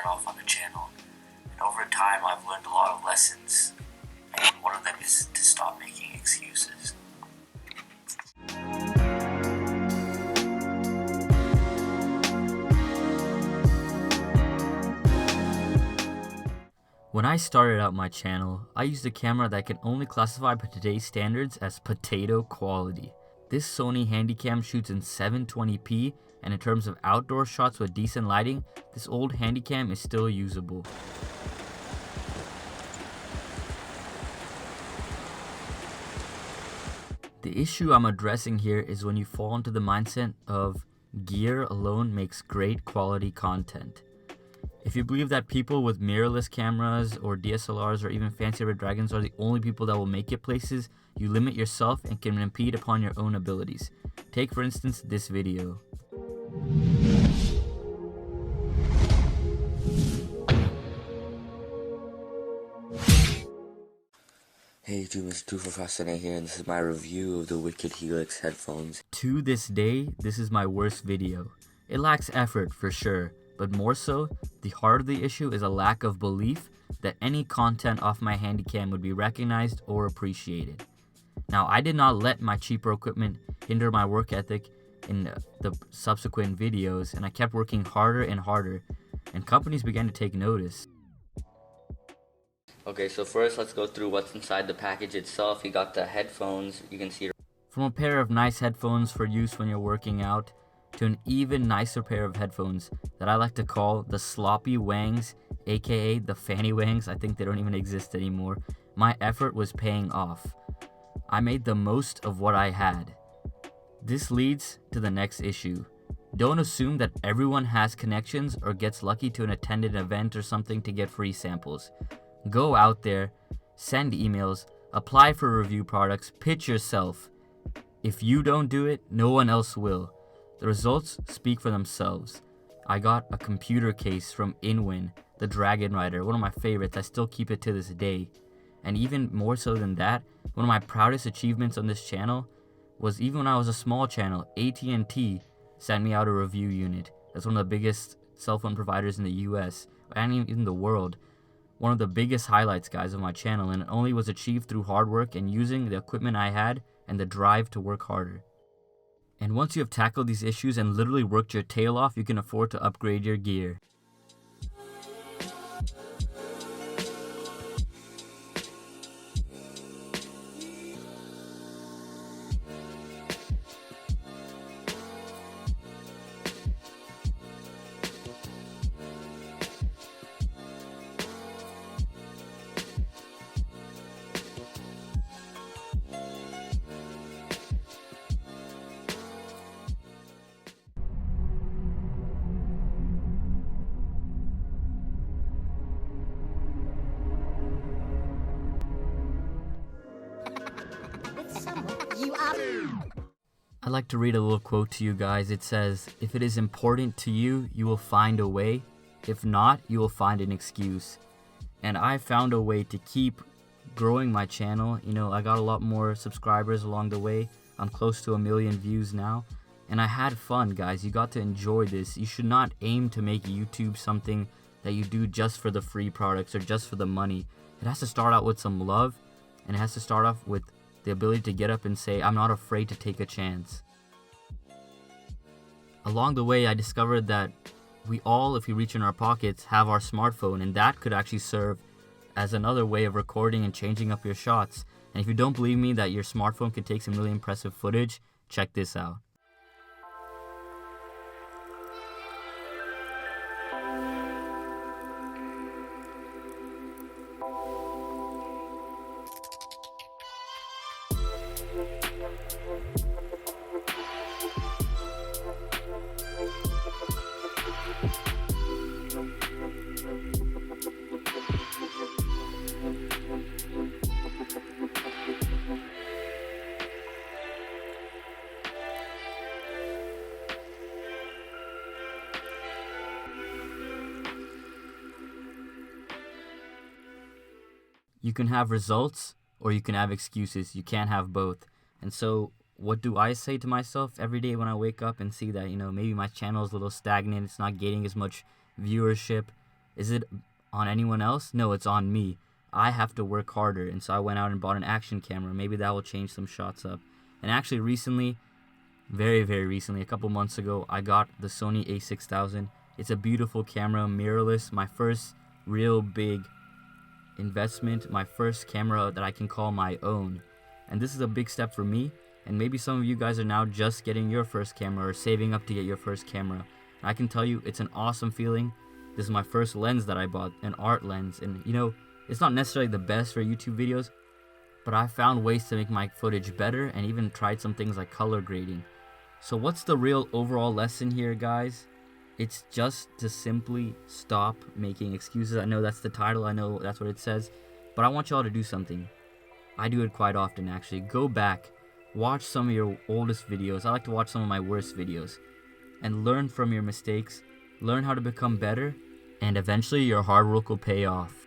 started off on the channel. And over time, I've learned a lot of lessons. And one of them is to stop making excuses. When I started out my channel, I used a camera that can only classify by today's standards as potato quality. This Sony Handycam shoots in 720p, and in terms of outdoor shots with decent lighting, this old Handycam is still usable. The issue I'm addressing here is when you fall into the mindset of gear alone makes great quality content. If you believe that people with mirrorless cameras or DSLRs or even fancy red dragons are the only people that will make it places, you limit yourself and can impede upon your own abilities. Take for instance this video. Hey YouTube, it's 2 here, and this is my review of the Wicked Helix headphones. To this day, this is my worst video. It lacks effort for sure, but more so, the heart of the issue is a lack of belief that any content off my Handycam would be recognized or appreciated. Now, I did not let my cheaper equipment hinder my work ethic in the subsequent videos, and I kept working harder and harder, and companies began to take notice. Okay, so first let's go through what's inside the package itself. You got the headphones, you can see. From a pair of nice headphones for use when you're working out, to an even nicer pair of headphones that I like to call the sloppy wangs, aka the fanny wangs. I think they don't even exist anymore. My effort was paying off. I made the most of what I had. This leads to the next issue. Don't assume that everyone has connections or gets lucky to attend an event or something to get free samples. Go out there, send emails, apply for review products, pitch yourself. If you don't do it, no one else will. The results speak for themselves. I got a computer case from Inwin, the Dragon Rider, one of my favorites. I still keep it to this day. And even more so than that, one of my proudest achievements on this channel was even when I was a small channel, AT&T sent me out a review unit. That's one of the biggest cell phone providers in the US and even the world. One of the biggest highlights, guys, of my channel, and it only was achieved through hard work and using the equipment I had and the drive to work harder. And once you have tackled these issues and literally worked your tail off, you can afford to upgrade your gear. I'd like to read a little quote to you guys. It says, "If it is important to you, you will find a way. If not, you will find an excuse." And I found a way to keep growing my channel. You know, I got a lot more subscribers along the way. I'm close to 1 million views now. And I had fun, guys. You got to enjoy this. You should not aim to make YouTube something that you do just for the free products or just for the money. It has to start out with some love, and it has to start off with the ability to get up and say, I'm not afraid to take a chance. Along the way, I discovered that we all, if we reach in our pockets, have our smartphone, and that could actually serve as another way of recording and changing up your shots. And if you don't believe me that your smartphone can take some really impressive footage, check this out. You can have results or you can have excuses. You can't have both. And so what do I say to myself every day when I wake up and see that, maybe my channel is a little stagnant, it's not gaining as much viewership? Is it on anyone else? No, it's on me. I have to work harder, and so I went out and bought an action camera. Maybe that will change some shots up. And actually recently, very, very recently, a couple months ago, I got the Sony a6000. It's a beautiful camera, mirrorless, my first real big investment, my first camera that I can call my own. And this is a big step for me, and maybe some of you guys are now just getting your first camera or saving up to get your first camera. And I can tell you, it's an awesome feeling. This is my first lens that I bought, an art lens, and you know, it's not necessarily the best for YouTube videos, but I found ways to make my footage better and even tried some things like color grading. So what's the real overall lesson here, guys? It's just to simply stop making excuses. I know that's the title, I know that's what it says, but I want y'all to do something. I do it quite often, actually. Go back, watch some of your oldest videos. I like to watch some of my worst videos and learn from your mistakes, learn how to become better, and eventually your hard work will pay off.